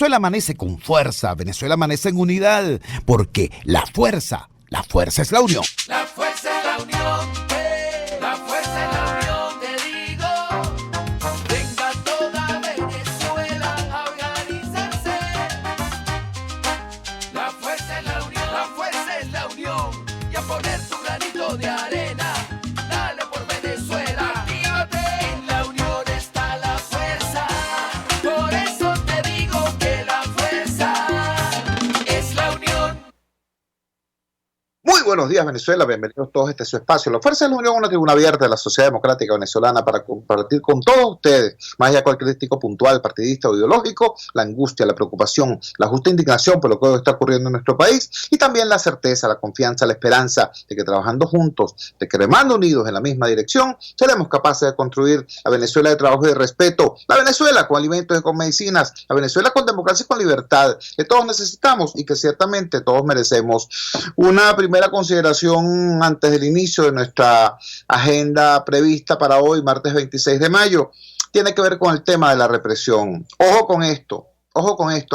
Venezuela amanece con fuerza, Venezuela amanece en unidad, porque la fuerza es la unión. La fuerza es la unión, la fuerza es la unión, te digo. Venga toda Venezuela a organizarse. La fuerza es la unión, la fuerza es la unión. Y a poner tu granito de arena, dale por Venezuela. Actívate, en la unión está la fuerza. Por eso te digo que la fuerza es la unión. Muy buenos días, Venezuela, bienvenidos todos a este su espacio. La Fuerza de la Unión, una tribuna abierta de la sociedad democrática venezolana para compartir con todos ustedes, más allá de cualquier crítico puntual, partidista o ideológico, la angustia, la preocupación, la justa indignación por lo que hoy está ocurriendo en nuestro país y también la certeza, la confianza, la esperanza de que trabajando juntos, de que remando unidos en la misma dirección, seremos capaces de construir la Venezuela de trabajo y de respeto, la Venezuela con alimentos y con medicinas, la Venezuela con democracia y con libertad, que todos necesitamos y que ciertamente todos merecemos. Una primera consideración antes del inicio de nuestra agenda prevista para hoy, martes 26 de mayo, tiene que ver con el tema de la represión. Ojo con esto,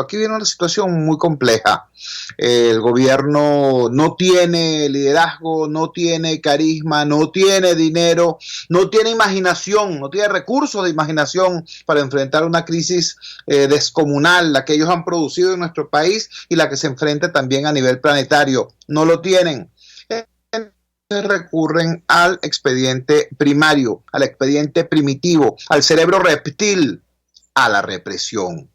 aquí viene una situación muy compleja. El gobierno no tiene liderazgo, no tiene carisma, no tiene dinero, no tiene imaginación, no tiene recursos de imaginación para enfrentar una crisis descomunal, la que ellos han producido en nuestro país y la que se enfrenta también a nivel planetario. No lo tienen. Recurren al expediente primario, al expediente primitivo, al cerebro reptil, a la represión.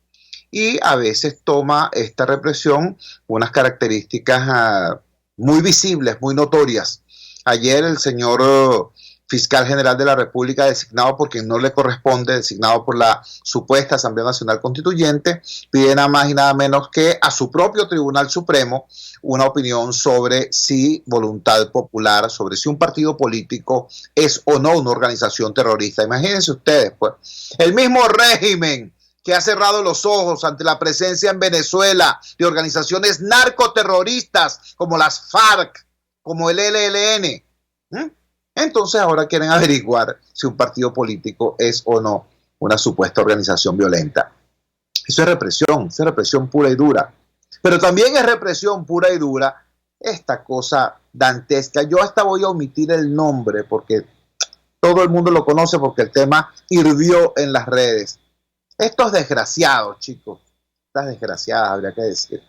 Y a veces toma esta represión unas características muy visibles, muy notorias. Ayer el señor fiscal general de la República, designado por quien no le corresponde, designado por la supuesta Asamblea Nacional Constituyente, pide nada más y nada menos que a su propio Tribunal Supremo una opinión sobre si voluntad popular, sobre si un partido político es o no una organización terrorista. Imagínense ustedes, pues, el mismo régimen que ha cerrado los ojos ante la presencia en Venezuela de organizaciones narcoterroristas como las FARC, como el ELN. Entonces ahora quieren averiguar si un partido político es o no una supuesta organización violenta. Eso es represión pura y dura. Pero también es represión pura y dura esta cosa dantesca. Yo hasta voy a omitir el nombre porque todo el mundo lo conoce porque el tema hirvió en las redes. Estos desgraciados, chicos, estas desgraciadas habría que decir,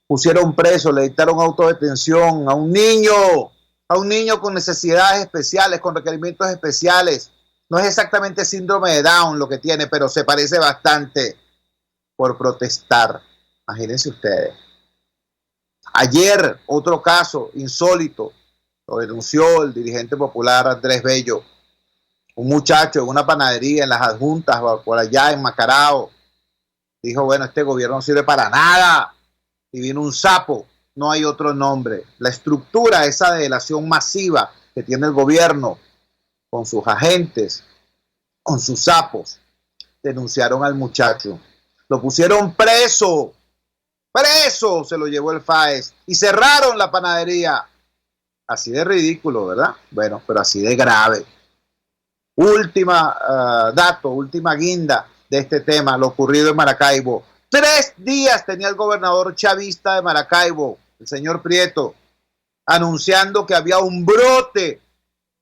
pusieron preso, le dictaron autodetención a un niño con necesidades especiales, con requerimientos especiales. No es exactamente síndrome de Down lo que tiene, pero se parece bastante, por protestar. Imagínense ustedes. Ayer, otro caso insólito, lo denunció el dirigente popular Andrés Bello. Un muchacho en una panadería en las Adjuntas, por allá en Macarao, dijo, bueno, este gobierno no sirve para nada. Y vino un sapo, no hay otro nombre. La estructura, esa delación masiva que tiene el gobierno con sus agentes, con sus sapos, denunciaron al muchacho. Lo pusieron preso, se lo llevó el FAES y cerraron la panadería. Así de ridículo, ¿verdad? Bueno, pero así de grave. Última guinda de este tema, lo ocurrido en Maracaibo. 3 días tenía el gobernador chavista de Maracaibo, el señor Prieto, anunciando que había un brote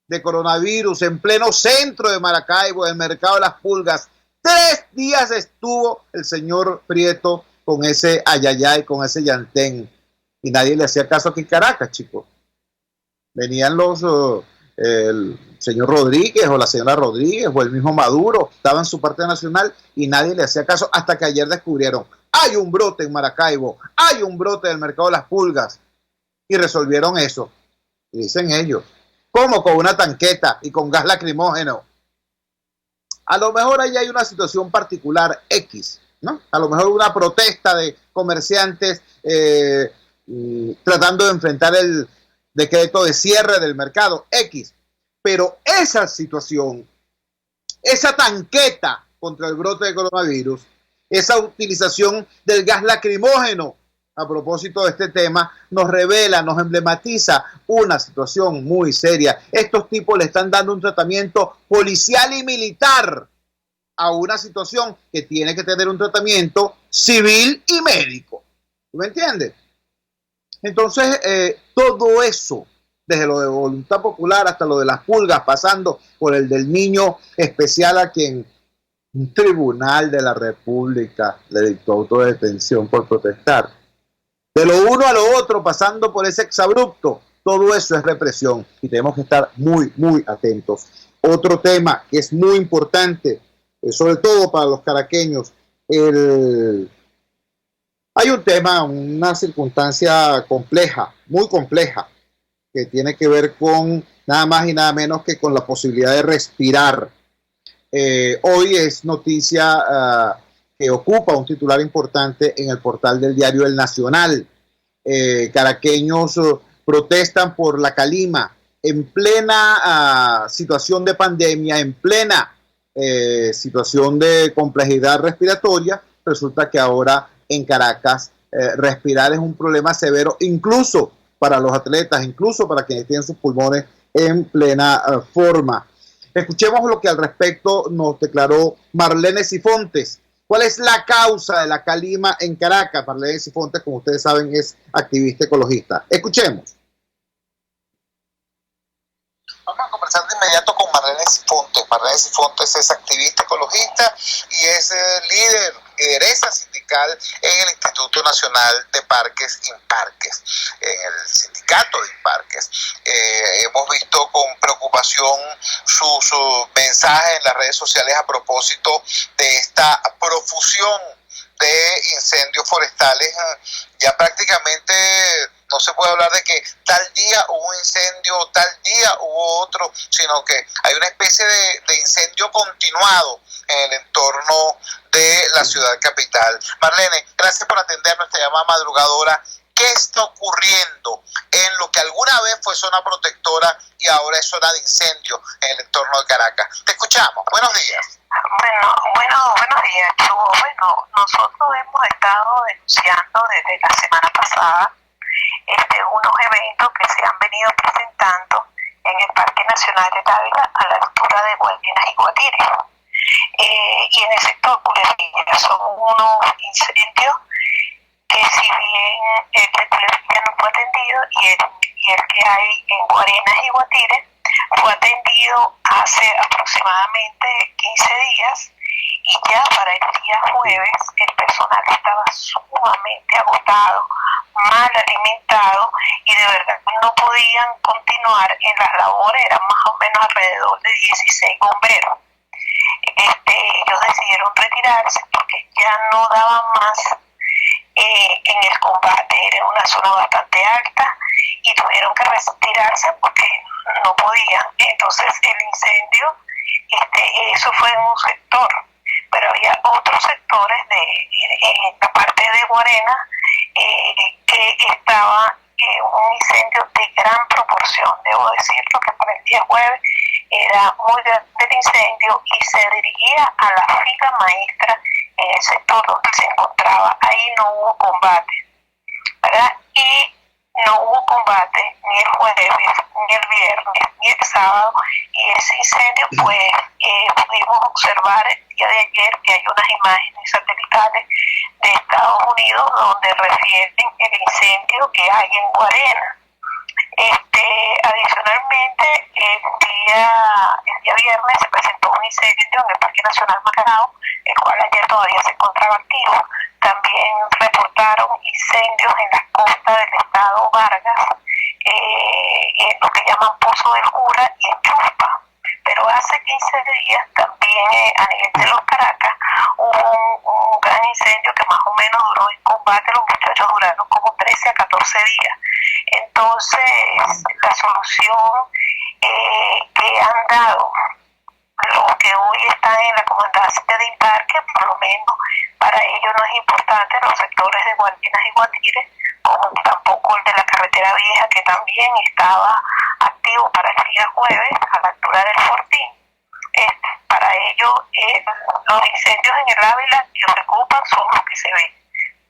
de coronavirus en pleno centro de Maracaibo, en el mercado de las pulgas. 3 días estuvo el señor Prieto con ese ayayay, con ese llantén, y nadie le hacía caso aquí en Caracas, chicos. Venían el señor Rodríguez o la señora Rodríguez o el mismo Maduro, estaba en su parte nacional y nadie le hacía caso hasta que ayer descubrieron, hay un brote en Maracaibo, hay un brote del mercado de las pulgas, y resolvieron eso, y dicen ellos, ¿cómo? Con una tanqueta y con gas lacrimógeno. A lo mejor ahí hay una situación particular X, ¿no? A lo mejor una protesta de comerciantes tratando de enfrentar el decreto de cierre del mercado X, pero esa situación, esa tanqueta contra el brote de coronavirus, esa utilización del gas lacrimógeno a propósito de este tema, nos revela, nos emblematiza una situación muy seria. Estos tipos le están dando un tratamiento policial y militar a una situación que tiene que tener un tratamiento civil y médico. ¿Tú me entiendes? Entonces, todo eso, desde lo de voluntad popular hasta lo de las pulgas, pasando por el del niño especial a quien un tribunal de la República le dictó autodetención por protestar. De lo uno a lo otro, pasando por ese exabrupto, todo eso es represión y tenemos que estar muy, muy atentos. Otro tema que es muy importante, sobre todo para los caraqueños, hay un tema, una circunstancia compleja, muy compleja, que tiene que ver con nada más y nada menos que con la posibilidad de respirar. Hoy es noticia que ocupa un titular importante en el portal del diario El Nacional. Caraqueños protestan por la calima en plena situación de pandemia, en plena situación de complejidad respiratoria. Resulta que ahora en Caracas respirar es un problema severo, incluso para los atletas, incluso para quienes tienen sus pulmones en plena forma. Escuchemos lo que al respecto nos declaró Marlene Sifontes. ¿Cuál es la causa de la calima en Caracas? Marlene Sifontes, como ustedes saben, es activista ecologista. Escuchemos. Vamos a conversar de inmediato con Marlene Sifontes. Marlene Sifontes es activista ecologista y es lideresa sindical en el Instituto Nacional de Parques Imparques, en el sindicato de Imparques. Hemos visto con preocupación sus mensajes en las redes sociales a propósito de esta profusión de incendios forestales. Ya prácticamente no se puede hablar de que tal día hubo un incendio, tal día hubo otro, sino que hay una especie de incendio continuado en el entorno de la ciudad capital. Marlene, gracias por atender nuestra llamada madrugadora. ¿Qué está ocurriendo en lo que alguna vez fue zona protectora y ahora es zona de incendio en el entorno de Caracas? Te escuchamos. Buenos días. Buenos días, Chugo. Bueno, nosotros hemos estado denunciando desde la semana pasada unos eventos que se han venido presentando en el Parque Nacional de Távila a la altura de Guarenas y Guatire. Y en el sector Culebilla son unos incendios que si bien el de Culebilla no fue atendido y el que hay en Guarenas y Guatire fue atendido hace aproximadamente 15 días y ya para el día jueves el personal estaba sumamente agotado, mal alimentado y de verdad no podían continuar en las labores. Eran más o menos alrededor de 16 bomberos. Ellos decidieron retirarse porque ya no daban más en el combate. Era una zona bastante alta y tuvieron que retirarse porque no podían. Entonces el incendio, eso fue en un sector, pero había otros sectores en la parte de Guarena que estaba un incendio de gran proporción. Debo decirlo que para el día jueves era muy grande el incendio y se dirigía a la fila maestra en el sector donde se encontraba. Ahí no hubo combate, ¿verdad? Y no hubo combate ni el jueves, ni el viernes, ni el sábado, y ese incendio pues pudimos observar el día de ayer que hay unas imágenes satelitales de Estados Unidos donde refieren el incendio que hay en Guarena. Adicionalmente, el día viernes se presentó un incendio en el Parque Nacional Macanao, el cual ayer todavía se encontraba activo. También reportaron incendios en las costas del estado Vargas, en lo que llaman Pozo del Jura y en Chuspa. Pero hace 15 días también a nivel de los Caracas hubo un gran incendio que más o menos duró en combate. Los muchachos duraron como 13 a 14 días. Entonces la solución que han dado los que hoy están en la comandancia de Imparque, por lo menos para ellos no es importante los sectores de Guarenas y Guatire, como tampoco el de la carretera vieja, que también estaba activo para el día jueves a la altura del Fortín. Para ellos los incendios en el Ávila que preocupan son los que se ven,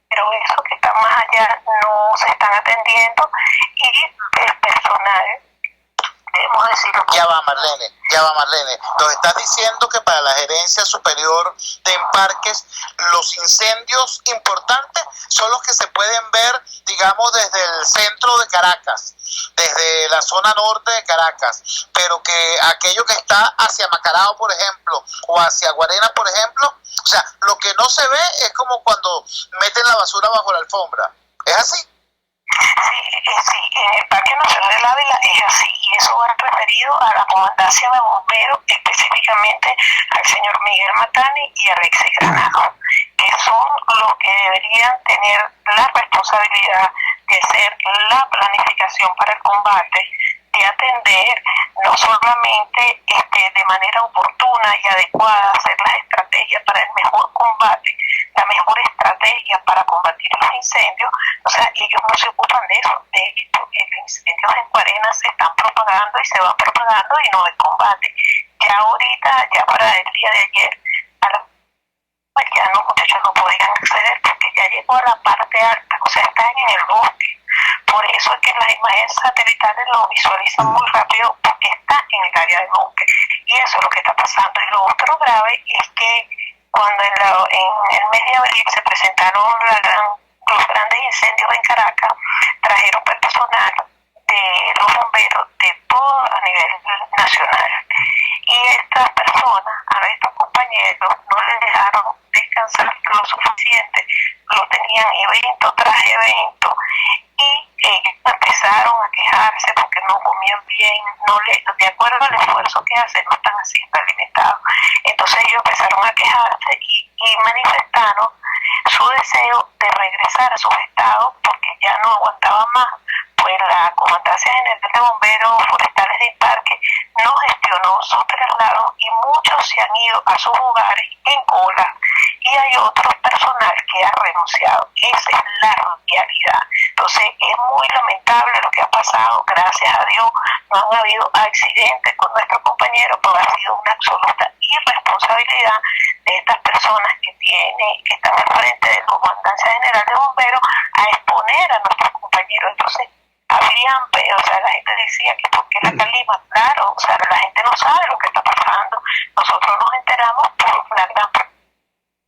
pero esos que están más allá no se están atendiendo y el personal queremos decir. Ya va Marlene. Nos estás diciendo que para la Gerencia Superior de Parques los incendios importantes son los que se pueden ver, digamos, desde el centro de Caracas, desde la zona norte de Caracas, pero que aquello que está hacia Macarao, por ejemplo, o hacia Guarena, por ejemplo, o sea, lo que no se ve es como cuando meten la basura bajo la alfombra. ¿Es así? Sí, en el Parque Nacional del Ávila es así, y eso va referido a la comandancia de bomberos, específicamente al señor Miguel Matani y Alexis Granado, que son los que deberían tener la responsabilidad de hacer la planificación para el combate, de atender no solamente de manera oportuna y adecuada, hacer las estrategias para el mejor combate, la mejor estrategia para combatir los incendios. O sea, ellos no se ocupan de eso. De hecho, los incendios en Guarena se están propagando y se van propagando y no hay combate. Ya ahorita, ya para el día de ayer, ya los muchachos no podían acceder porque ya llegó a la parte alta, o sea, están en el bosque. Por eso es que las imágenes satelitales lo visualizan muy rápido porque está en el área del bosque. Y eso es lo que está pasando. Y lo otro grave es que cuando en el mes de abril se presentaron los grandes incendios en Caracas, trajeron personal de los bomberos de todo a nivel nacional. Y estas personas, a estos compañeros, no les dejaron descansar lo suficiente, lo tenían evento tras evento, y ellos empezaron a quejarse porque no comían bien, de acuerdo al esfuerzo que hacen, no están así alimentados. Entonces ellos empezaron a quejarse y manifestaron su deseo de regresar a sus estados porque ya no aguantaban más. Pues la Comandancia General de Bomberos Forestales de Parque no gestionó su traslado y muchos se han ido a sus hogares en cola, y hay otro personal que ha renunciado. Esa es la realidad. Entonces es muy lamentable lo que ha pasado. Gracias a Dios no han habido accidentes con nuestros compañeros, pero ha sido una absoluta irresponsabilidad de estas personas que están al frente de la Comandancia General de Bomberos a exponer a nuestros compañeros. Entonces o sea, la gente decía que porque la calima, claro, o sea, la gente no sabe lo que está pasando. Nosotros nos enteramos por la gran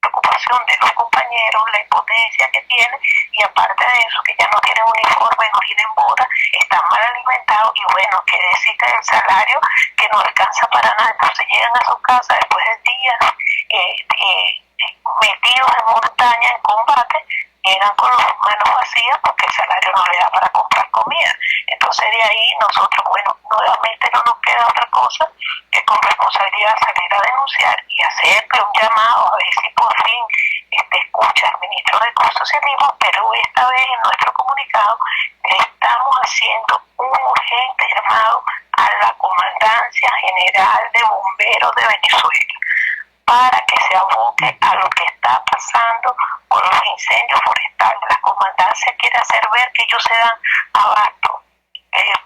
preocupación de los compañeros, la impotencia que tienen, y aparte de eso, que ya no tienen uniforme, no tienen botas, están mal alimentados, y bueno, que decir del salario que no alcanza para nada. Entonces llegan a su casa después de días metidos en montaña, en combate, llegan con las manos vacías porque el salario no les da para comprar comida. Entonces de ahí nosotros, bueno, nuevamente no nos queda otra cosa que con responsabilidad salir a denunciar y hacerle un llamado a ver si por fin escucha al ministro de Ecosocialismo, pero esta vez en nuestro comunicado le estamos haciendo un urgente llamado a la Comandancia General de Bomberos de Venezuela para que se aboque a lo que está pasando con los incendios forestales. La comandancia quiere hacer ver que ellos se dan abasto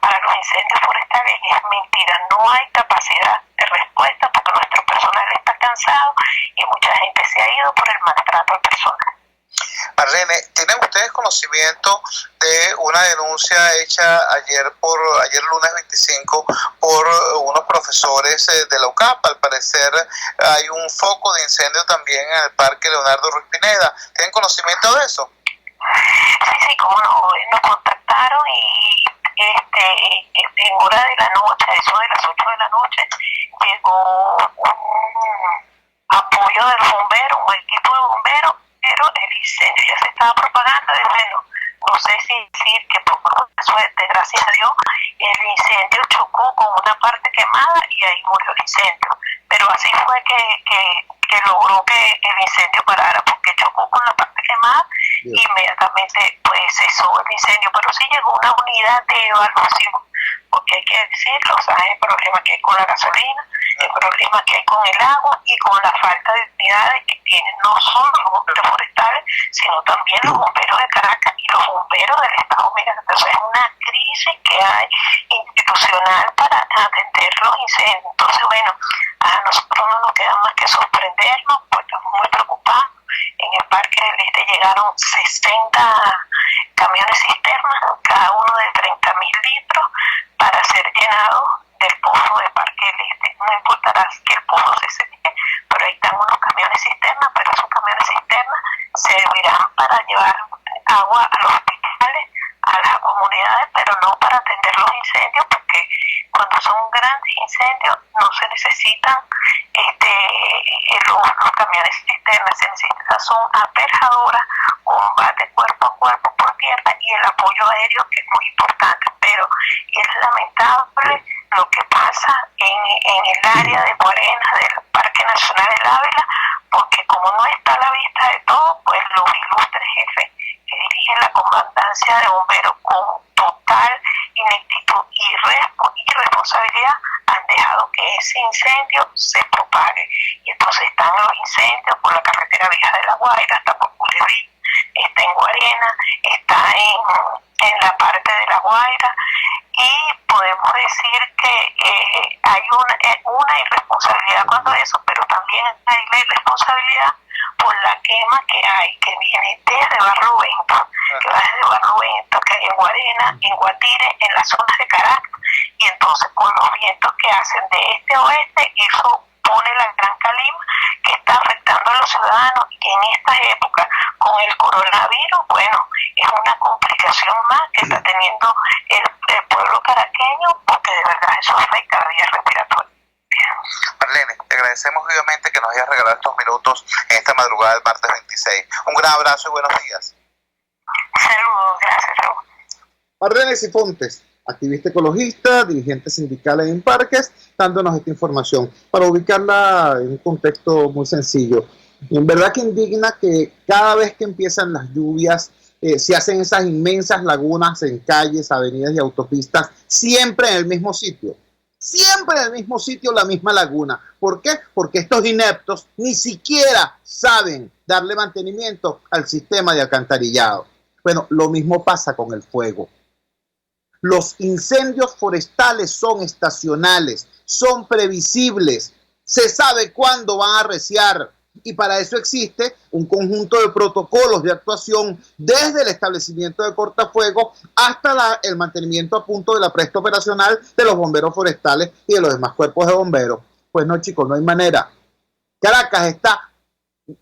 para los incendios forestales, y es mentira. No hay capacidad de respuesta porque nuestro personal está cansado y mucha gente se ha ido por el maltrato al personal. Marlene, ¿tienen ustedes conocimiento de una denuncia hecha ayer lunes 25 por unos profesores de la UCAP? Al parecer hay un foco de incendio también en el Parque Leonardo Ruiz Pineda. ¿Tienen conocimiento de eso? Sí, como no, nos contactaron y en hora de la noche, eso de las 8 de la noche, llegó un apoyo de los bomberos, un equipo de bomberos, pero el incendio ya se estaba propagando. Y bueno, no sé si decir que por suerte, gracias a Dios, el incendio chocó con una parte quemada y ahí murió el incendio. Pero así fue que logró que el incendio parara, porque chocó con la parte quemada y inmediatamente pues cesó el incendio. Pero sí llegó una unidad de evaluación, porque hay que decirlo, o sea, el problema que hay con la gasolina, el problema que hay con el agua y con la falta de unidades que tienen no solo los bomberos forestales, sino también los bomberos de Caracas y los bomberos del Estado Miranda. Entonces es una crisis que hay institucional para atender los incendios. Entonces, bueno, a nosotros no nos queda más que sorprendernos, pues estamos muy preocupados. En el Parque del Este llegaron 60 camiones cisternas, cada uno de 30.000 litros, para ser llenados de para llevar agua a los hospitales, a las comunidades, pero no para atender los incendios, porque cuando son grandes incendios no se necesitan los camiones cisternas, se necesitan son aperjadoras, combate cuerpo a cuerpo por tierra y el apoyo aéreo, que es muy importante. Pero es lamentable lo que pasa en el área de Guarena del Parque Nacional del Ávila, porque como no está a la vista de todo, pues los ilustres jefes que dirigen la comandancia de bomberos con total ineptitud y irresponsabilidad han dejado que ese incendio se propague. Y entonces están los incendios por la carretera vieja de La Guaira, hasta por Culebrín, está en Guarena, está en la parte de La Guaira, y podemos decir que hay una irresponsabilidad cuando eso, pero también hay la irresponsabilidad por la quema que hay, que viene desde Barlovento, que va desde Barlovento, que hay en Guarena, en Guatire, en las zonas de Caracas, y entonces con los vientos que hacen de este a oeste, eso pone la gran calima que está afectando a los ciudadanos, y que en estas épocas con el coronavirus, bueno, es una complicación más que está teniendo el pueblo caraqueño, porque de verdad eso afecta a la vía respiratoria. Marlene, te agradecemos vivamente que nos hayas regalado estos minutos en esta madrugada del martes 26. Un gran abrazo y buenos días. Saludos, gracias, Raúl. Marlene Cifontes, activista ecologista, dirigente sindical en Parques, dándonos esta información para ubicarla en un contexto muy sencillo. Y en verdad que indigna que cada vez que empiezan las lluvias se hacen esas inmensas lagunas en calles, avenidas y autopistas, siempre en el mismo sitio. Siempre en el mismo sitio, la misma laguna. ¿Por qué? Porque estos ineptos ni siquiera saben darle mantenimiento al sistema de alcantarillado. Bueno, lo mismo pasa con el fuego. Los incendios forestales son estacionales, son previsibles, se sabe cuándo van a arreciar, y para eso existe un conjunto de protocolos de actuación desde el establecimiento de cortafuegos hasta el mantenimiento a punto de la presta operacional de los bomberos forestales y de los demás cuerpos de bomberos. Pues no, chicos, no hay manera. Caracas está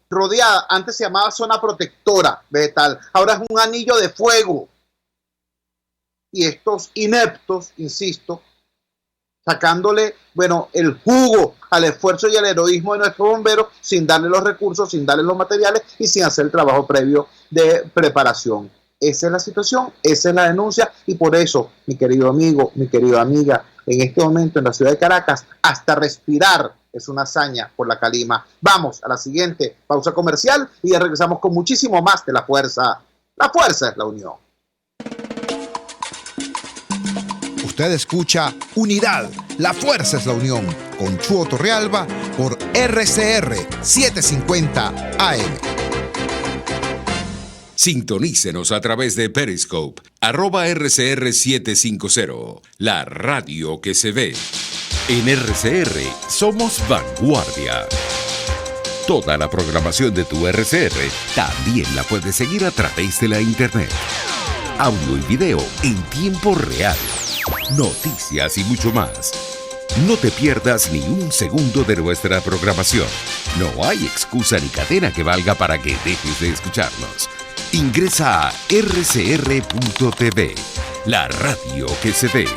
rodeada, antes se llamaba zona protectora vegetal, ahora es un anillo de fuego. Y estos ineptos, insisto, sacándole, bueno, el jugo al esfuerzo y al heroísmo de nuestros bomberos, sin darle los recursos, sin darle los materiales y sin hacer el trabajo previo de preparación. Esa es la situación, esa es la denuncia, y por eso, mi querido amigo, mi querida amiga, en este momento en la ciudad de Caracas, hasta respirar es una hazaña por la calima. Vamos a la siguiente pausa comercial y ya regresamos con muchísimo más de La Fuerza. La fuerza es la unión. Usted escucha Unidad, la fuerza es la unión, con Chuo Torrealba por RCR 750 AM. Sintonícenos a través de Periscope, @RCR750, la radio que se ve. En RCR somos vanguardia. Toda la programación de tu RCR también la puedes seguir a través de la internet. Audio y video en tiempo real. Noticias y mucho más. No te pierdas ni un segundo de nuestra programación. No hay excusa ni cadena que valga para que dejes de escucharnos. Ingresa a rcr.tv, la radio que se ve.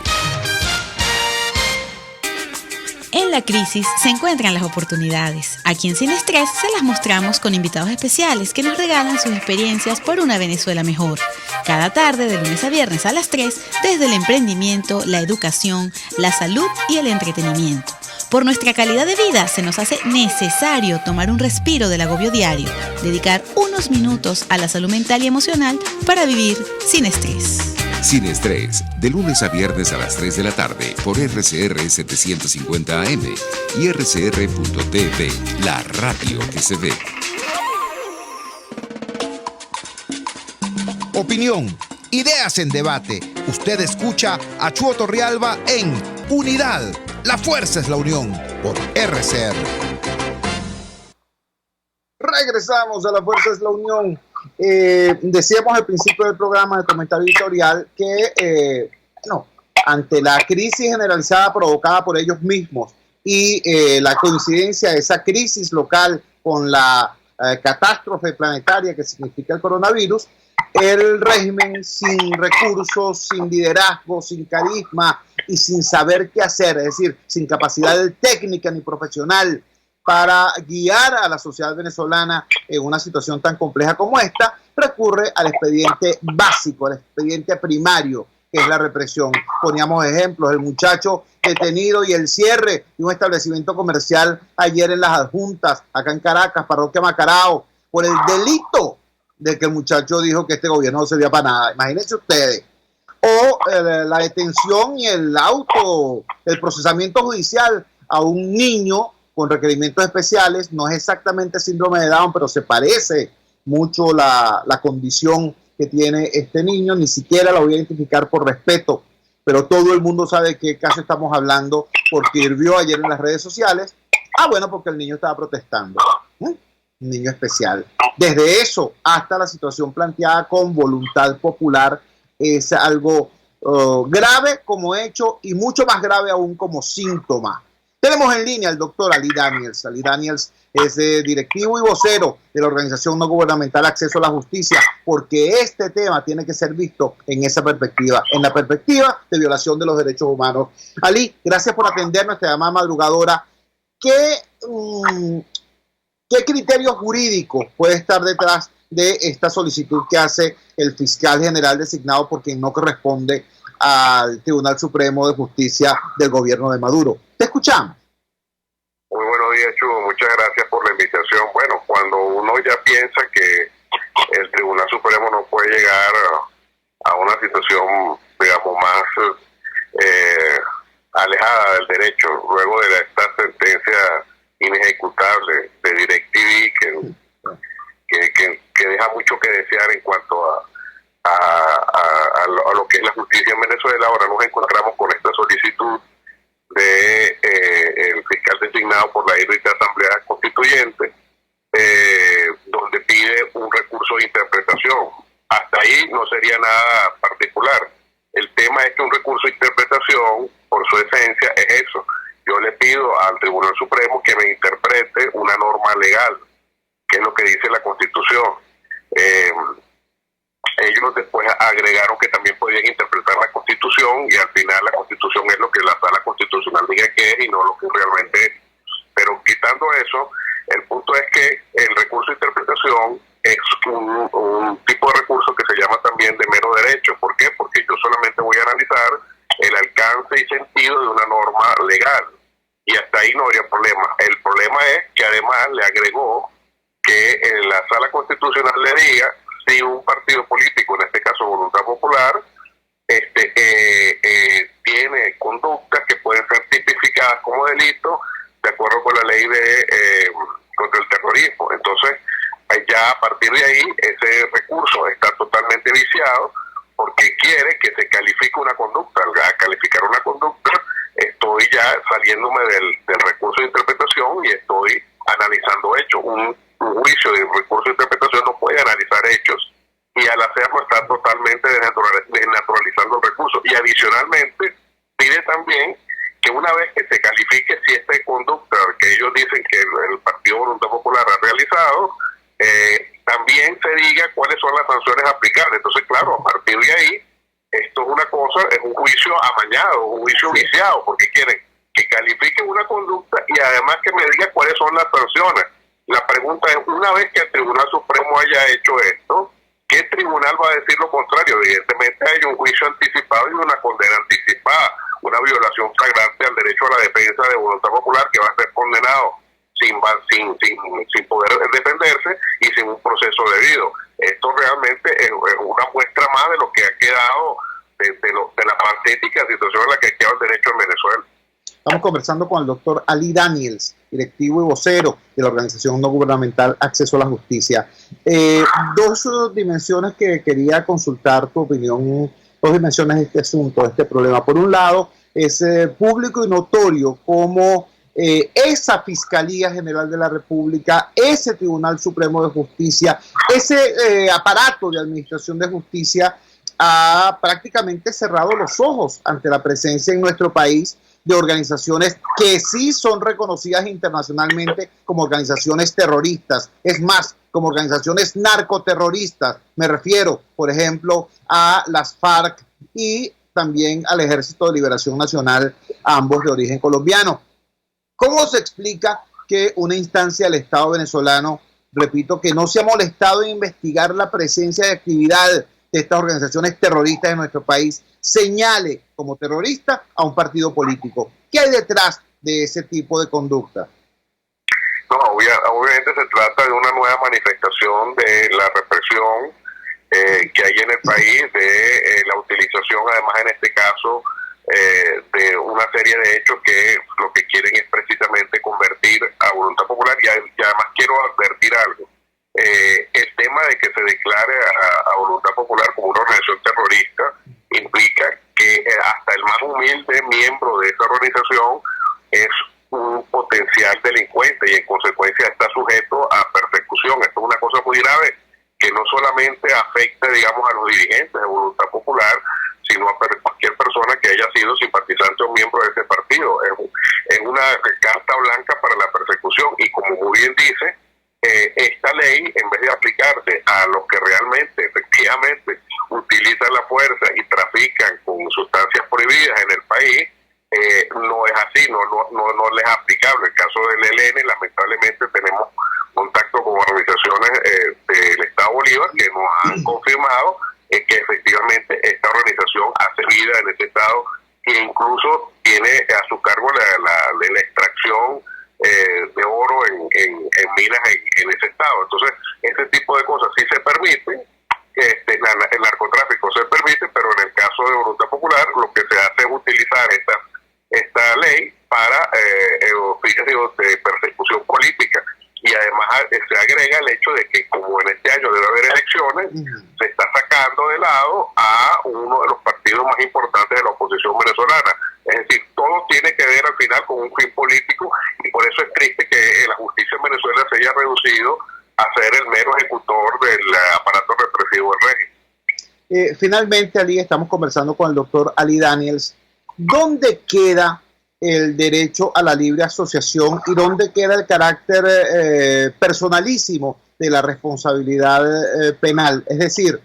En la crisis se encuentran las oportunidades. Aquí en Sin Estrés se las mostramos con invitados especiales que nos regalan sus experiencias por una Venezuela mejor. Cada tarde, de lunes a viernes a las 3, desde el emprendimiento, la educación, la salud y el entretenimiento. Por nuestra calidad de vida se nos hace necesario tomar un respiro del agobio diario, dedicar unos minutos a la salud mental y emocional para vivir sin estrés. Sin Estrés, de lunes a viernes a las 3 de la tarde por RCR 750 AM y rcr.tv, la radio que se ve. Opinión, ideas en debate. Usted escucha a Chuo Torrealba en Unidad, la fuerza es la unión, por RCR. Regresamos a La Fuerza es la Unión. Decíamos al principio del programa, de comentario editorial, que ante la crisis generalizada provocada por ellos mismos y la coincidencia de esa crisis local con la catástrofe planetaria que significa el coronavirus, el régimen sin recursos, sin liderazgo, sin carisma y sin saber qué hacer, es decir, sin capacidad técnica ni profesional para guiar a la sociedad venezolana en una situación tan compleja como esta, recurre al expediente básico, al expediente primario, que es la represión. Poníamos ejemplos, el muchacho detenido y el cierre de un establecimiento comercial ayer en Las Adjuntas, acá en Caracas, Parroquia Macarao, por el delito de que el muchacho dijo que este gobierno no servía para nada. Imagínense ustedes. O la detención y el procesamiento judicial a un niño con requerimientos especiales. No es exactamente síndrome de Down, pero se parece mucho la condición que tiene este niño. Ni siquiera la voy a identificar por respeto, pero todo el mundo sabe de qué caso estamos hablando porque hirvió ayer en las redes sociales. Bueno, porque el niño estaba protestando. Un niño especial. Desde eso hasta la situación planteada con voluntad popular es algo grave como hecho y mucho más grave aún como síntoma. Tenemos en línea al doctor Ali Daniels. Ali Daniels es directivo y vocero de la organización no gubernamental Acceso a la Justicia, porque este tema tiene que ser visto en esa perspectiva, en la perspectiva de violación de los derechos humanos. Ali, gracias por atender nuestra llamada madrugadora. ¿Qué criterio jurídico puede estar detrás de esta solicitud que hace el fiscal general designado por quien no corresponde al Tribunal Supremo de Justicia del gobierno de Maduro? Te escuchamos. Muy buenos días, Chugo. Muchas gracias por la invitación. Bueno, cuando uno ya piensa que el Tribunal Supremo no puede llegar a una situación, digamos, más alejada del derecho, luego de esta sentencia inejecutable de DirecTV que deja mucho que desear en cuanto a lo que es la justicia en Venezuela, ahora nos encontramos con esta solicitud de el fiscal designado por la irrita Asamblea Constituyente, donde pide un recurso de interpretación. Hasta ahí no sería nada particular. El tema es que un recurso de interpretación, por su esencia, es eso. Yo le pido al Tribunal Supremo que me interprete una norma legal, que es lo que dice la Constitución. Ellos después agregaron que también podían interpretar la Constitución y al final la Constitución es lo que la Sala Constitucional diga que es y no lo que realmente es. Pero quitando eso, el punto es que el recurso de interpretación es un tipo de recurso que se llama también de mero derecho. ¿Por qué? Porque yo solamente voy a analizar el alcance y sentido de una norma legal y hasta ahí no habría problema. El problema es que además le agregó que en la Sala Constitucional le diga si un partido político, en este caso Voluntad Popular, tiene conductas que pueden ser tipificadas como delito de acuerdo con la ley de contra el terrorismo. Entonces, ya a partir de ahí, ese recurso está totalmente viciado porque quiere que se califique una conducta. Al calificar una conducta, estoy ya saliéndome del recurso de interpretación y estoy analizando hechos. Un juicio de recurso de interpretación no puede analizar hechos y al hacerlo está totalmente desnaturalizando el recurso. Y adicionalmente pide también que una vez que se califique si esta conducta que ellos dicen que el Partido Voluntad Popular ha realizado, también se diga cuáles son las sanciones aplicables. Entonces, claro, a partir de ahí, esto es una cosa, es un juicio amañado, un juicio viciado, porque quieren que califique una conducta y además que me diga cuáles son las sanciones. La pregunta es, una vez que el Tribunal Supremo haya hecho esto, ¿qué tribunal va a decir lo contrario? Evidentemente hay un juicio anticipado y una condena anticipada, una violación flagrante al derecho a la defensa de voluntad popular que va a ser condenado sin poder defenderse y sin un proceso debido. Esto realmente es una muestra más de lo que ha quedado de la patética situación en la que ha quedado el derecho en Venezuela. Estamos conversando con el doctor Ali Daniels, directivo y vocero de la organización no gubernamental Acceso a la Justicia. Dos dimensiones que quería consultar tu opinión, dos dimensiones de este asunto, de este problema. Por un lado, es público y notorio cómo esa Fiscalía General de la República, ese Tribunal Supremo de Justicia, ese aparato de administración de justicia ha prácticamente cerrado los ojos ante la presencia en nuestro país de organizaciones que sí son reconocidas internacionalmente como organizaciones terroristas, es más, como organizaciones narcoterroristas. Me refiero, por ejemplo, a las FARC y también al Ejército de Liberación Nacional, ambos de origen colombiano. ¿Cómo se explica que una instancia del Estado venezolano, repito, que no se ha molestado en investigar la presencia de actividad de estas organizaciones terroristas en nuestro país, señale como terrorista a un partido político? ¿Qué hay detrás de ese tipo de conducta? No, obviamente se trata de una nueva manifestación de la represión que hay en el país, de la utilización, además en este caso, de una serie de hechos que lo que quieren es precisamente convertir a Voluntad Popular. Y además quiero advertir algo. El tema de que se declare a Voluntad Popular como una organización terrorista implica que hasta el más humilde miembro de esa organización es un potencial delincuente y en consecuencia está sujeto a persecución. Esto es una cosa muy grave que no solamente afecta, digamos, a los dirigentes de Voluntad Popular, sino a cualquier persona que haya sido simpatizante o miembro de ese partido. Es una carta blanca para la persecución y, como muy bien dice, esta ley, en vez de aplicarse a los que realmente, efectivamente, utilizan la fuerza y trafican con sustancias prohibidas en el país, no es así, no les es aplicable. En el caso del ELN, lamentablemente tenemos contacto con organizaciones del Estado Bolívar que nos han confirmado que efectivamente esta organización hace vida en ese estado e incluso tiene a su cargo la extracción de oro en minas en ese estado. Entonces, ese tipo de cosas sí se permiten. El narcotráfico se permite, pero en el caso de Voluntad Popular lo que se hace es utilizar esta ley para fines de persecución política. Y además se agrega el hecho de que, como en este año debe haber elecciones, se está sacando de lado a uno de los partidos más importantes de la oposición venezolana. Es decir, todo tiene que ver al final con un fin político, y por eso es triste que la justicia en Venezuela se haya reducido a ser el mero ejecutor del aparato represivo del régimen. Finalmente, Ali, estamos conversando con el doctor Ali Daniels. ¿Dónde queda el derecho a la libre asociación y dónde queda el carácter personalísimo de la responsabilidad penal? Es decir,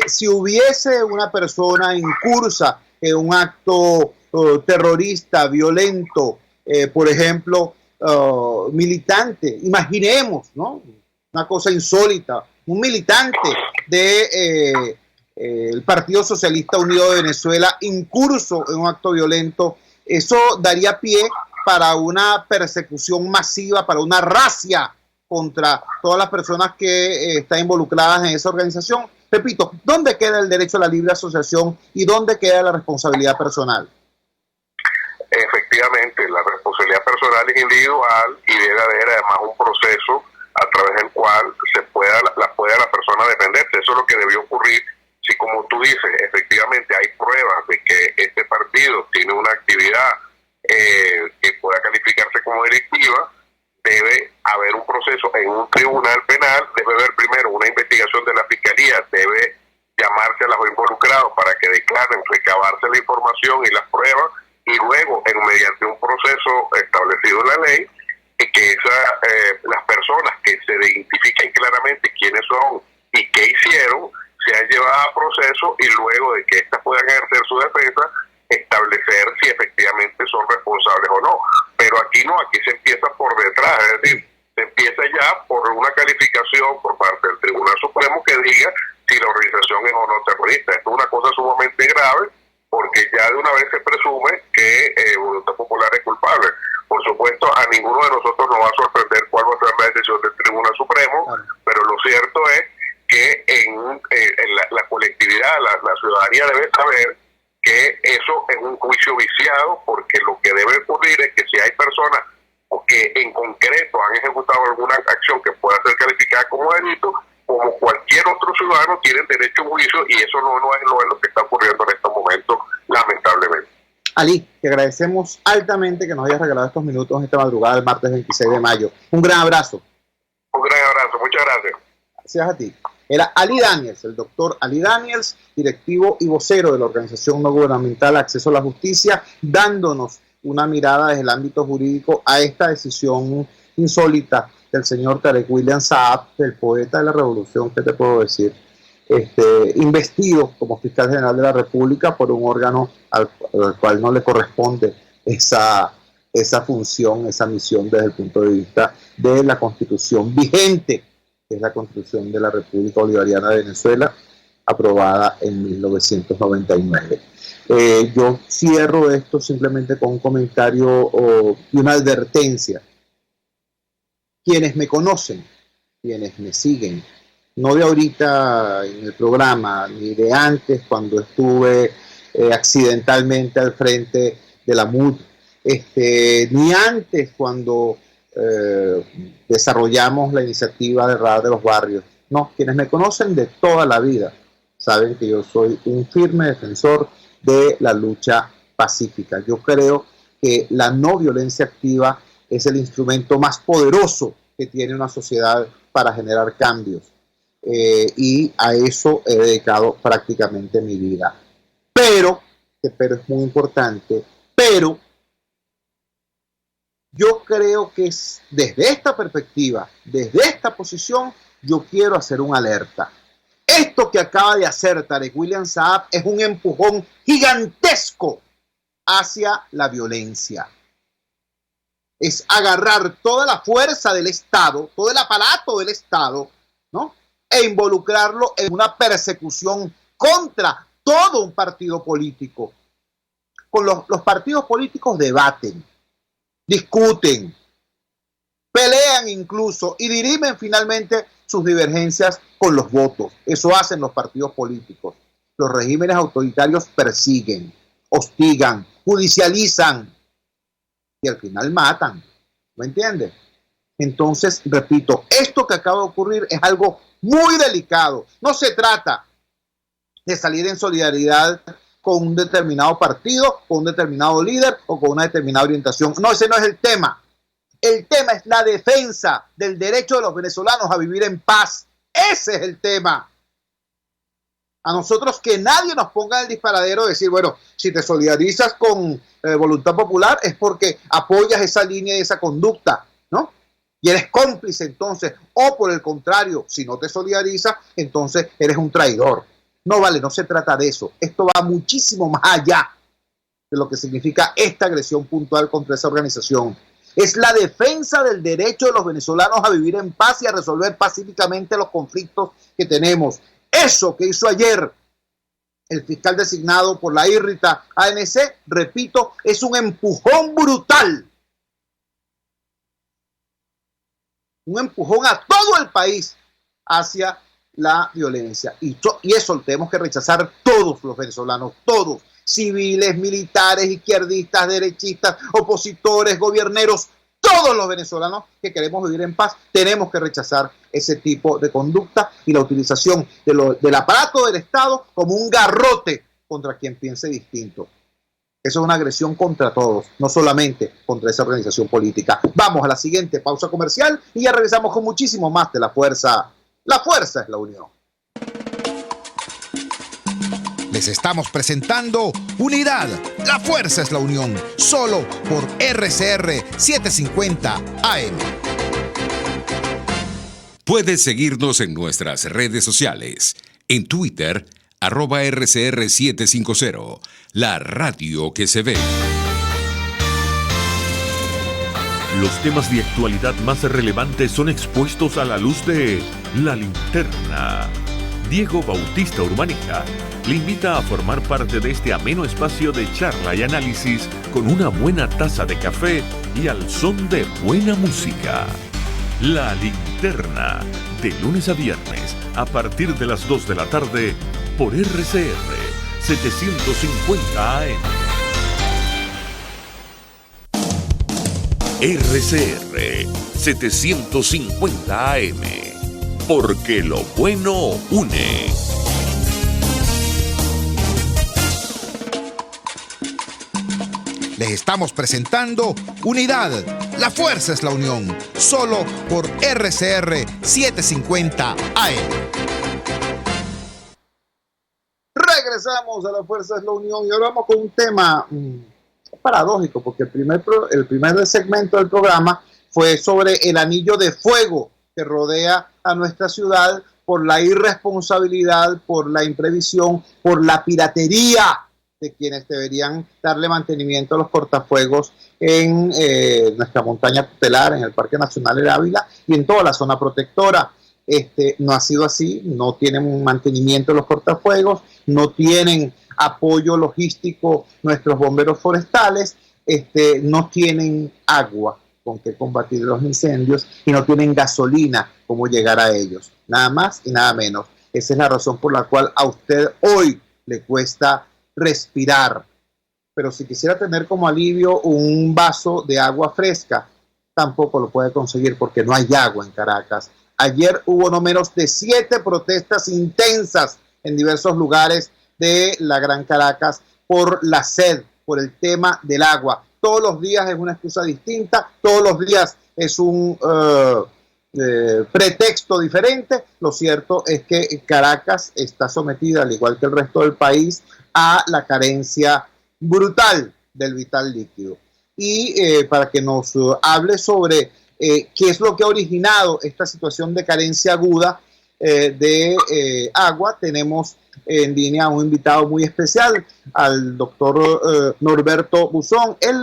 si hubiese una persona incursa en un acto terrorista, violento, por ejemplo, militante, imaginemos, ¿no? Una cosa insólita, un militante de el Partido Socialista Unido de Venezuela incurso en un acto violento, eso daría pie para una persecución masiva, para una razzia contra todas las personas que están involucradas en esa organización. Repito, ¿dónde queda el derecho a la libre asociación y dónde queda la responsabilidad personal? Efectivamente, la responsabilidad personal es individual y debe haber además un proceso a través del cual pueda la persona defenderse. Eso es lo que debió ocurrir. Si, como tú dices, efectivamente hay pruebas de que este partido tiene una actividad que pueda calificarse como delictiva, debe haber un proceso en un tribunal penal, debe haber primero una investigación de la fiscalía, debe llamarse a los involucrados para que declaren, recabarse la información y las pruebas, y luego, mediante un proceso establecido en la ley, que las personas que se identifiquen claramente quiénes son y qué hicieron, sean llevadas a proceso, y luego de que éstas puedan ejercer su defensa, establecer si efectivamente son responsables o no. Pero aquí no, aquí se empieza por detrás, es decir, se empieza ya por una calificación por parte del Tribunal Supremo que diga si la organización es o no terrorista. Esto es una cosa sumamente grave, porque ya de una vez se presume que Voluntad Popular es culpable. Por supuesto, a ninguno de nosotros nos va a sorprender cuál va a ser la decisión del Tribunal Supremo, pero lo cierto es que en la colectividad, la ciudadanía debe saber que eso es un juicio viciado, porque lo que debe ocurrir es que si hay personas que en concreto han ejecutado alguna acción que pueda ser calificada como delito, como cualquier otro ciudadano, tienen derecho a un juicio, y eso no es lo que está ocurriendo en estos momentos, lamentablemente. Ali, te agradecemos altamente que nos hayas regalado estos minutos esta madrugada del martes 26 de mayo. Un gran abrazo. Un gran abrazo, muchas gracias. Gracias a ti. Era Ali Daniels, el doctor Ali Daniels, directivo y vocero de la organización no gubernamental Acceso a la Justicia, dándonos una mirada desde el ámbito jurídico a esta decisión insólita del señor Tarek William Saab, el poeta de la revolución, ¿qué te puedo decir? Investido como fiscal general de la República por un órgano al cual no le corresponde esa función, esa misión desde el punto de vista de la Constitución vigente, que es la Constitución de la República Bolivariana de Venezuela, aprobada en 1999. Yo cierro esto simplemente con un comentario y una advertencia. Quienes me conocen, quienes me siguen, no de ahorita en el programa, ni de antes cuando estuve accidentalmente al frente de la MUD, ni antes cuando desarrollamos la iniciativa de Radar de los Barrios. No, quienes me conocen de toda la vida saben que yo soy un firme defensor de la lucha pacífica. Yo creo que la no violencia activa es el instrumento más poderoso que tiene una sociedad para generar cambios. Y a eso he dedicado prácticamente mi vida. Pero es muy importante, pero yo creo que es desde esta perspectiva, desde esta posición, yo quiero hacer una alerta. Esto que acaba de hacer Tarek William Saab es un empujón gigantesco hacia la violencia. Es agarrar toda la fuerza del Estado, todo el aparato del Estado, ¿no? E involucrarlo en una persecución contra todo un partido político. Con los partidos políticos debaten, discuten, pelean incluso y dirimen finalmente sus divergencias con los votos. Eso hacen los partidos políticos. Los regímenes autoritarios persiguen, hostigan, judicializan y al final matan. ¿Me entiendes? Entonces, repito, esto que acaba de ocurrir es algo muy delicado. No se trata de salir en solidaridad con un determinado partido, con un determinado líder o con una determinada orientación. No, ese no es el tema. El tema es la defensa del derecho de los venezolanos a vivir en paz. Ese es el tema. A nosotros que nadie nos ponga en el disparadero de decir, bueno, si te solidarizas con Voluntad Popular es porque apoyas esa línea y esa conducta, ¿no? Y eres cómplice entonces, o por el contrario, si no te solidarizas, entonces eres un traidor. No vale, no se trata de eso. Esto va muchísimo más allá de lo que significa esta agresión puntual contra esa organización. Es la defensa del derecho de los venezolanos a vivir en paz y a resolver pacíficamente los conflictos que tenemos. Eso que hizo ayer el fiscal designado por la írrita ANC, repito, es un empujón brutal. Un empujón a todo el país hacia la violencia. Y eso lo tenemos que rechazar todos los venezolanos, todos. Civiles, militares, izquierdistas, derechistas, opositores, gobierneros, todos los venezolanos que queremos vivir en paz, tenemos que rechazar ese tipo de conducta y la utilización del aparato del Estado como un garrote contra quien piense distinto. Eso es una agresión contra todos, no solamente contra esa organización política. Vamos a la siguiente pausa comercial y ya regresamos con muchísimo más de La Fuerza. La fuerza es la unión. Les estamos presentando Unidad, la fuerza es la unión, solo por RCR 750 AM. Puedes seguirnos en nuestras redes sociales. En Twitter, @RCR750, la radio que se ve. Los temas de actualidad más relevantes son expuestos a la luz de La Linterna. Diego Bautista Urbaneja le invita a formar parte de este ameno espacio de charla y análisis con una buena taza de café y al son de buena música. La Linterna, de lunes a viernes, a partir de las 2 de la tarde, por RCR 750 AM. RCR 750 AM, porque lo bueno une. Les estamos presentando Unidad, la fuerza es la unión, solo por RCR 750 AM. Regresamos a La Fuerza es la Unión y ahora vamos con un tema Es paradójico, porque el primer segmento del programa fue sobre el anillo de fuego que rodea a nuestra ciudad por la irresponsabilidad, por la imprevisión, por la piratería de quienes deberían darle mantenimiento a los cortafuegos en nuestra montaña tutelar, en el Parque Nacional El Ávila y en toda la zona protectora. No ha sido así, no tienen un mantenimiento los cortafuegos, no tienen apoyo logístico nuestros bomberos forestales, no tienen agua con que combatir los incendios y no tienen gasolina como llegar a ellos, nada más y nada menos. Esa es la razón por la cual a usted hoy le cuesta respirar. Pero si quisiera tener como alivio un vaso de agua fresca, tampoco lo puede conseguir porque no hay agua en Caracas. Ayer hubo no menos de 7 protestas intensas en diversos lugares de la Gran Caracas por la sed, por el tema del agua. Todos los días es una excusa distinta, todos los días es un pretexto diferente. Lo cierto es que Caracas está sometida, al igual que el resto del país, a la carencia brutal del vital líquido. Y para que nos hable sobre qué es lo que ha originado esta situación de carencia aguda de agua, tenemos en línea a un invitado muy especial, al doctor Norberto Buzón. Él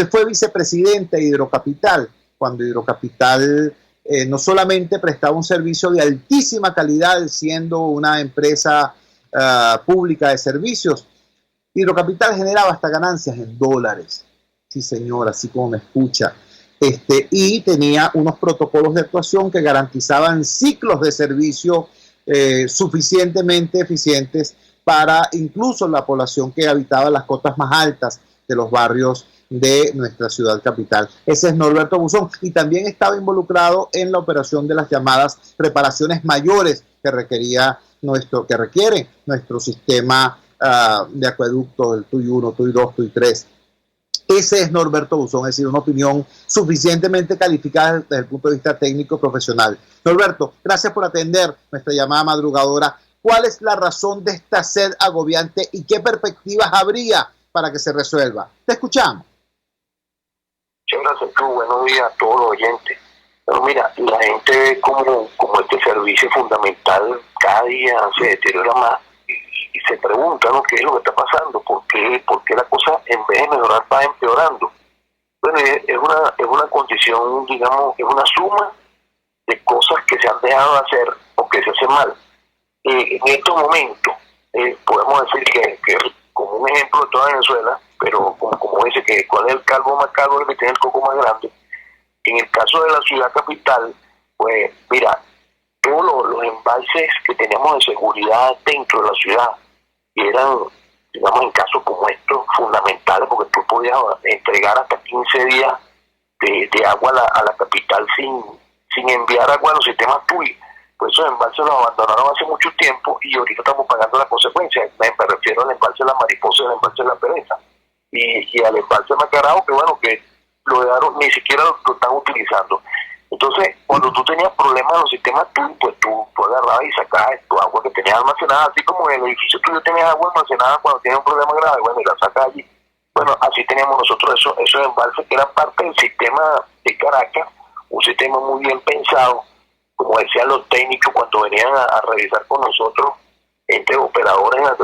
fue vicepresidente de Hidrocapital, cuando Hidrocapital no solamente prestaba un servicio de altísima calidad, siendo una empresa pública de servicios, Hidrocapital generaba hasta ganancias en dólares. Sí, señor, así como me escucha. Y tenía unos protocolos de actuación que garantizaban ciclos de servicio suficientemente eficientes para incluso la población que habitaba las cotas más altas de los barrios de nuestra ciudad capital. Ese es Norberto Buzón, y también estaba involucrado en la operación de las llamadas reparaciones mayores que requiere nuestro sistema de acueducto, el TUI 1, TUI 2, TUI 3. Ese es Norberto Buzón, es decir, una opinión suficientemente calificada desde el punto de vista técnico profesional. Norberto, gracias por atender nuestra llamada madrugadora. ¿Cuál es la razón de esta sed agobiante y qué perspectivas habría para que se resuelva? Te escuchamos. Muchas gracias, tú. Buenos días a todos los oyentes. Pero mira, la gente ve como este servicio fundamental cada día se deteriora más y se pregunta, ¿no?, qué es lo que está pasando, por qué la cosa en vez de mejorar va empeorando. Bueno, es una condición, digamos, es una suma de cosas que se han dejado de hacer o que se hacen mal. En estos momentos, podemos decir que como un ejemplo de toda Venezuela, pero como dice que cuál es el calvo más calvo, el que tiene el coco más grande. En el caso de la ciudad capital, pues mira, todos los embalses que teníamos de seguridad dentro de la ciudad eran, digamos, en casos como estos, fundamentales, porque tú podías entregar hasta 15 días de agua a la capital sin enviar agua a los sistemas TUI. Pues esos embalses los abandonaron hace mucho tiempo y ahorita estamos pagando las consecuencias. Me refiero al embalse de la Mariposa y al embalse de la Pereza. Y al embalse de Macarao, que bueno, que lo dejaron, ni siquiera lo están utilizando. Entonces, cuando tú tenías problemas en los sistemas TUI, pues tú agarrabas y sacabas tu agua que tenías almacenada, así como en el edificio tuyo tenías agua almacenada cuando tienes un problema grave, bueno, y la sacas allí. Bueno, así teníamos nosotros esos embalses que eran parte del sistema de Caracas, un sistema muy bien pensado, como decían los técnicos cuando venían a revisar con nosotros, entre operadores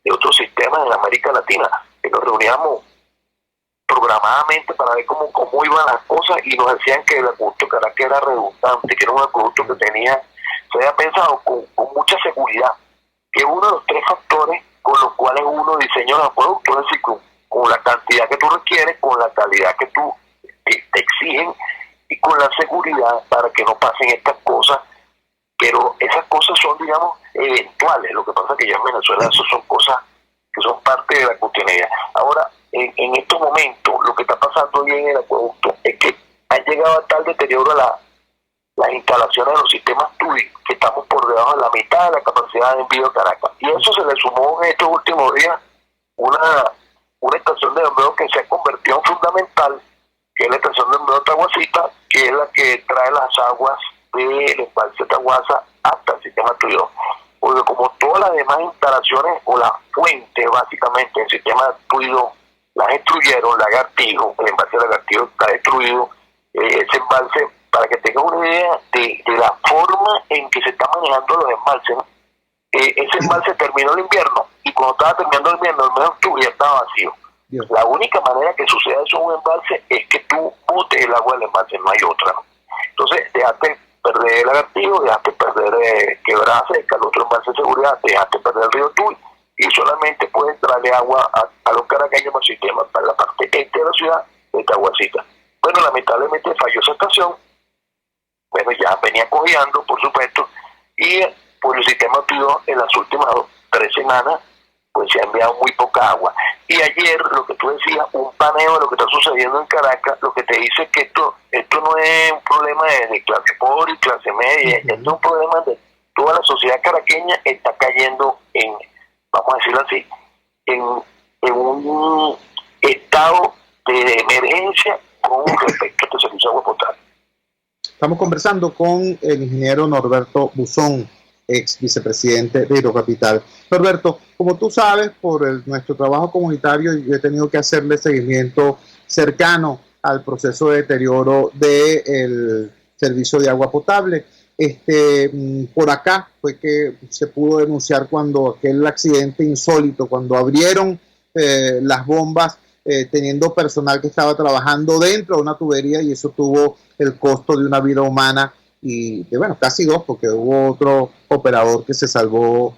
de otros sistemas en América Latina, que nos reuníamos programadamente para ver cómo iban las cosas, y nos decían que el acueducto Caracas era redundante, que era un acueducto que se había pensado con mucha seguridad, que es uno de los 3 factores con los cuales uno diseña los acueductos, es decir, con la cantidad que tú requieres, con la calidad que te exigen y con la seguridad para que no pasen estas cosas. Pero esas cosas son, digamos, eventuales. Lo que pasa es que ya en Venezuela eso son cosas que son parte de la cotidianidad. Ahora, en estos momentos, lo que está pasando hoy en el acueducto es que ha llegado a tal deterioro las instalaciones de los sistemas TUI, que estamos por debajo de la mitad de la capacidad de envío de Caracas. Y eso se le sumó en estos últimos días una estación de bombeo que se ha convertido en fundamental, que es la estación de bombeo de Taguacita, que es la que trae las aguas del embalse de Taguasa hasta el sistema TUI. Porque como todas las demás instalaciones o las fuentes básicamente del sistema TUI las destruyeron. Lagartijo, el embalse de Lagartijo está destruido. Ese embalse, para que tengan una idea de la forma en que se están manejando los embalses, ¿no? Ese embalse terminó el invierno, y cuando estaba terminando el invierno, el mes de octubre ya estaba vacío. Dios. La única manera que suceda eso en un embalse es que tú botes el agua del embalse, no hay otra, ¿no? Entonces, dejaste perder el Lagartijo, dejaste perder Quebrada Seca, el otro embalse de seguridad, dejaste perder el río Tuy, y solamente puedes traerle agua a los caraqueños por sistema, para la parte este de la ciudad, de Taguacita. Bueno, lamentablemente falló esa estación. Bueno, ya venía cojeando, por supuesto, y pues el sistema Tuy en las últimas 3 semanas pues se ha enviado muy poca agua. Y ayer, lo que tú decías, un paneo de lo que está sucediendo en Caracas, lo que te dice que esto no es un problema de clase pobre y clase media, esto es un problema de toda la sociedad caraqueña. Está cayendo en, vamos a decirlo así, en un estado de emergencia con respecto a este servicio de agua potable. Estamos conversando con el ingeniero Norberto Buzón, ex vicepresidente de Hidrocapital. Norberto, como tú sabes, por nuestro trabajo comunitario, yo he tenido que hacerle seguimiento cercano al proceso de deterioro del servicio de agua potable. Por acá fue que se pudo denunciar cuando aquel accidente insólito, cuando abrieron las bombas, teniendo personal que estaba trabajando dentro de una tubería, y eso tuvo el costo de una vida humana y de, bueno, casi 2, porque hubo otro operador que se salvó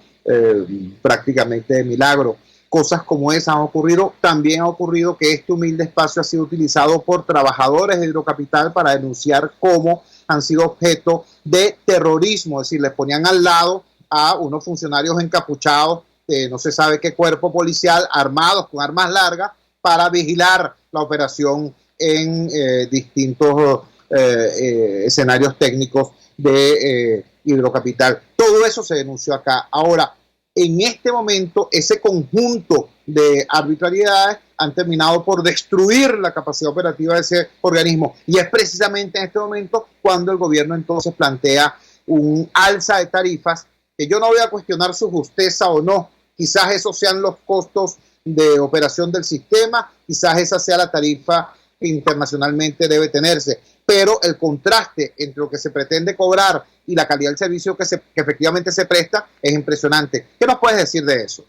prácticamente de milagro. Cosas como esas han ocurrido. También ha ocurrido que este humilde espacio ha sido utilizado por trabajadores de Hidrocapital para denunciar cómo han sido objeto de terrorismo, es decir, les ponían al lado a unos funcionarios encapuchados, no se sabe qué cuerpo policial, armados con armas largas, para vigilar la operación en distintos escenarios técnicos de Hidrocapital. Todo eso se denunció acá. Ahora, en este momento, ese conjunto de arbitrariedades han terminado por destruir la capacidad operativa de ese organismo, y es precisamente en este momento cuando el gobierno entonces plantea un alza de tarifas, que yo no voy a cuestionar su justeza o no. Quizás esos sean los costos de operación del sistema, quizás esa sea la tarifa que internacionalmente debe tenerse, pero el contraste entre lo que se pretende cobrar y la calidad del servicio que efectivamente se presta es impresionante. ¿Qué nos puedes decir de eso?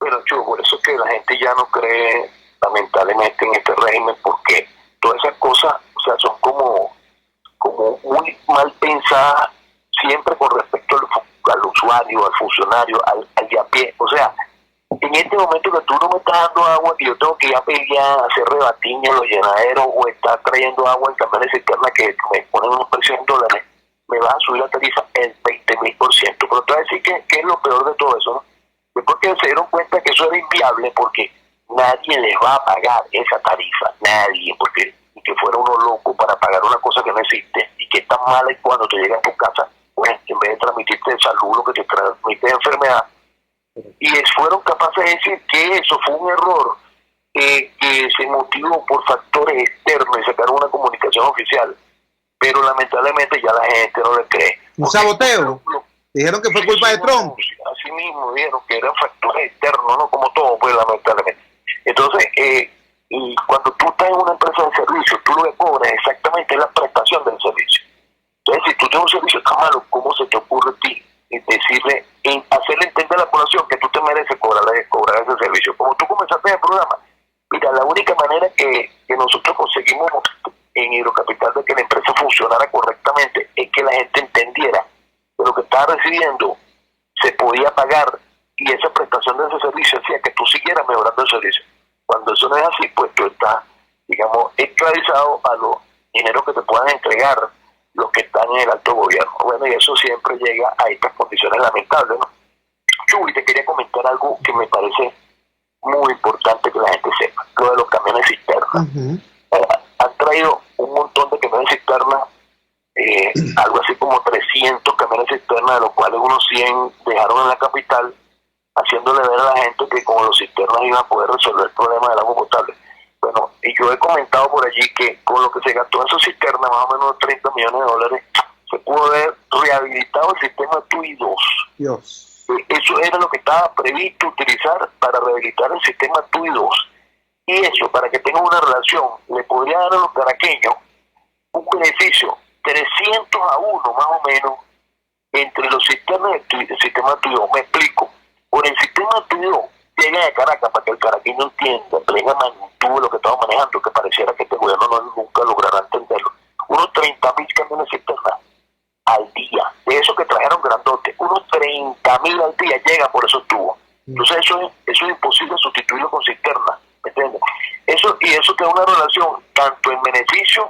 Bueno, Chu, por eso es que la gente ya no cree lamentablemente en este régimen, porque todas esas cosas, o sea, son como muy mal pensadas siempre con respecto al usuario, al funcionario, al de a pie. O sea, en este momento que tú no me estás dando agua, que yo tengo que ir a pelear, hacer rebatiña en los llenaderos, o estar trayendo agua en camiones cisternas que me ponen un precio en dólares, me vas a subir la tarifa el 20,000%. Pero te voy a decir que es lo peor de todo eso, ¿no? Es porque se dieron cuenta que eso era inviable, porque nadie les va a pagar esa tarifa, nadie, porque ni que fuera uno loco para pagar una cosa que no existe y que es tan mala, y cuando te llega a tu casa, pues en vez de transmitirte salud, lo que te transmite es enfermedad. Y fueron capaces de decir que eso fue un error que se motivó por factores externos y sacaron una comunicación oficial, pero lamentablemente ya la gente no le cree. ¿Un saboteo? Dijeron que fue culpa de Trump. Así mismo dijeron que eran factores externos, no como todo, pues lamentablemente. Entonces, y cuando tú estás en una empresa de servicio, tú lo que cobras exactamente es la prestación del servicio. Entonces, si tú tienes un servicio tan malo, ¿cómo se te ocurre a ti decirle, hacerle entender a la población que tú te mereces cobrar ese servicio? Como tú comenzaste el programa, mira, la única manera que nosotros conseguimos en Hidrocapital de que la empresa funcionara correctamente es que la gente entendiera que lo que estaba recibiendo se podía pagar, y esa prestación de ese servicio hacía que tú siguieras mejorando el servicio. Cuando eso no es así, pues tú estás, digamos, esclavizado a los dineros que te puedan entregar los que están en el alto gobierno. Bueno, y eso siempre llega a estas condiciones lamentables, ¿no? Chuy, te quería comentar algo que me parece muy importante que la gente sepa, lo de los camiones cisternas. Han traído un montón de camiones cisternas, algo así como 300 camiones cisternas, de los cuales unos 100 dejaron en la capital, haciéndole ver a la gente que con los cisternas iban a poder resolver el problema del agua potable. Bueno, y yo he comentado por allí que con lo que se gastó en esas cisternas, más o menos $30 millones, se pudo haber rehabilitado el sistema TUI 2. Dios. Eso era lo que estaba previsto utilizar para rehabilitar el sistema TUI 2. Y eso, para que tengan una relación, le podría dar a los caraqueños un beneficio 300-1 más o menos entre los sistemas el sistema tuyo. Me explico. Por el sistema tuyo llega de Caracas, para que el caraqueño entienda, plena magnitud de lo que estamos manejando, que pareciera que este gobierno nunca logrará entenderlo. Unos 30.000 camiones cisternas al día, de esos que trajeron grandote, unos 30.000 al día llegan por esos tubos. Entonces eso es imposible sustituirlo con cisternas, ¿me entiendes? Eso tiene una relación tanto en beneficio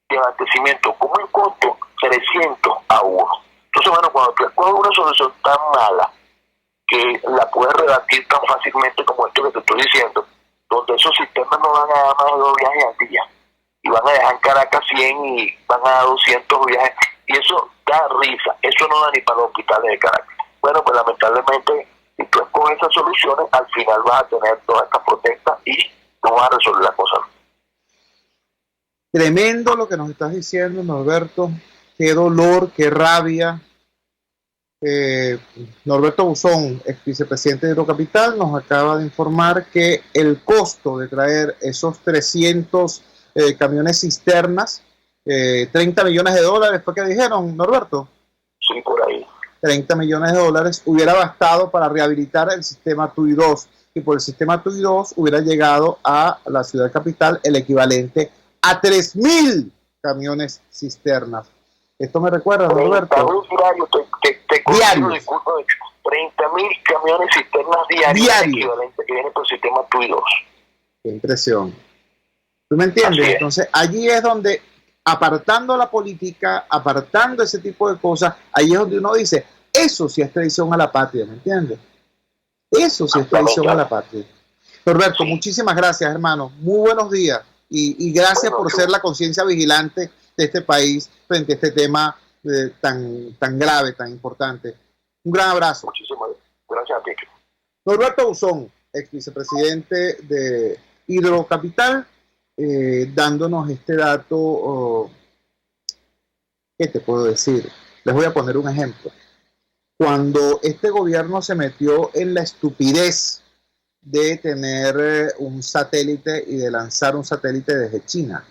de abastecimiento como en costo 300-1. Entonces, bueno, cuando tú escoges una solución tan mala que la puedes rebatir tan fácilmente como esto que te estoy diciendo, donde esos sistemas no van a dar más de 2 viajes al día y van a dejar en Caracas 100 y van a dar 200 viajes, y eso da risa, eso no da ni para los hospitales de Caracas. Bueno, pues lamentablemente, si tú escoges esas soluciones, al final vas a tener todas estas protestas y no vas a resolver la cosa. Tremendo lo que nos estás diciendo, Norberto. Qué dolor, qué rabia. Norberto Buzón, ex vicepresidente de Hidrocapital, nos acaba de informar que el costo de traer esos 300 camiones cisternas, 30 millones de dólares, ¿fue que dijeron, Norberto? Sí, por ahí. 30 millones de dólares hubiera bastado para rehabilitar el sistema TUI 2, y por el sistema TUI 2 hubiera llegado a la ciudad capital el equivalente a 3.000 camiones cisternas. Esto me recuerda, Norberto. 30.000 camiones cisternas diarios. Equivalente que viene por el sistema TUI 2. Qué impresión. ¿Tú me entiendes? Entonces, allí es donde, apartando la política, apartando ese tipo de cosas, ahí es donde uno dice, eso sí es traición a la patria, ¿me entiendes? Eso sí es traición a la patria. Norberto, muchísimas gracias, hermano. Muy buenos días. Y gracias por ser la conciencia vigilante de este país frente a este tema tan grave, tan importante. Un gran abrazo. Muchísimas gracias a ti. Norberto Buzón, ex vicepresidente de Hidrocapital, dándonos este dato. ¿Qué te puedo decir? Les voy a poner un ejemplo. Cuando este gobierno se metió en la estupidez de tener un satélite y de lanzar un satélite desde China,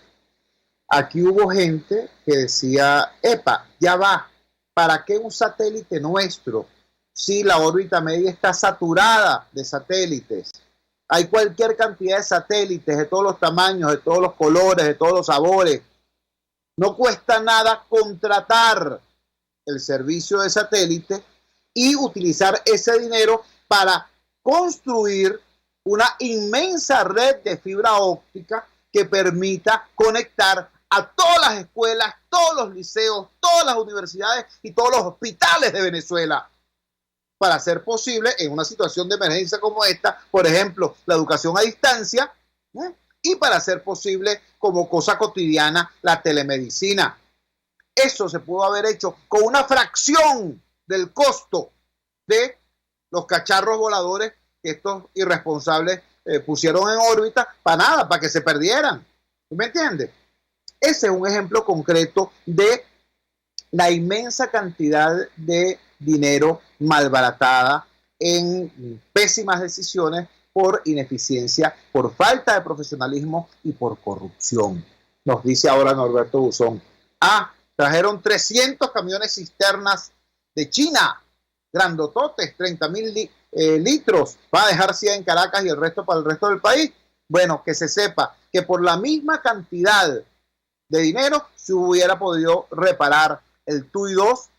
aquí hubo gente que decía, epa, ya va, ¿para qué un satélite nuestro si la órbita media está saturada de satélites? Hay cualquier cantidad de satélites de todos los tamaños, de todos los colores, de todos los sabores. No cuesta nada contratar el servicio de satélite y utilizar ese dinero para construir una inmensa red de fibra óptica que permita conectar a todas las escuelas, todos los liceos, todas las universidades y todos los hospitales de Venezuela, para hacer posible en una situación de emergencia como esta, por ejemplo, la educación a distancia, y para hacer posible como cosa cotidiana la telemedicina. Eso se pudo haber hecho con una fracción del costo de los cacharros voladores que estos irresponsables pusieron en órbita para nada, para que se perdieran. ¿Tú me entiendes? Ese es un ejemplo concreto de la inmensa cantidad de dinero malbaratada en pésimas decisiones por ineficiencia, por falta de profesionalismo y por corrupción. Nos dice ahora Norberto Buzón. Trajeron 300 camiones cisternas de China, grandototes, 30.000 litros. Va a dejar 100 en Caracas y el resto para el resto del país. Bueno, que se sepa que por la misma cantidad de dinero se hubiera podido reparar el TUI 2,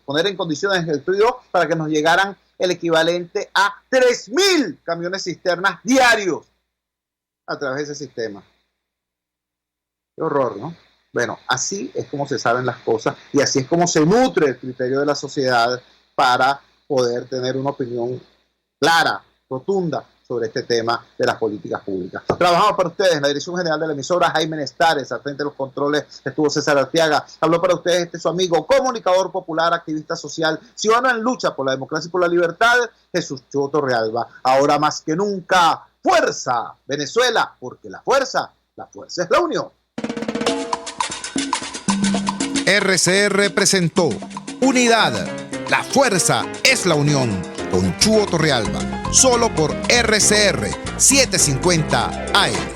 poner en condiciones el TUI 2 para que nos llegaran el equivalente a 3.000 camiones cisternas diarios a través de ese sistema. Qué horror, ¿no? Bueno, así es como se saben las cosas y así es como se nutre el criterio de la sociedad para poder tener una opinión clara, rotunda sobre este tema de las políticas públicas. Trabajamos para ustedes en la dirección general de la emisora, Jaime Nestares, al frente de los controles estuvo César Arteaga. Habló para ustedes su amigo, comunicador popular, activista social, ciudadano en lucha por la democracia y por la libertad, Jesús Chuo Torrealba. Ahora más que nunca, fuerza Venezuela, porque la fuerza es la unión. RCR presentó Unidad, la fuerza es la unión, con Chuo Torrealba, solo por RCR 750 AM.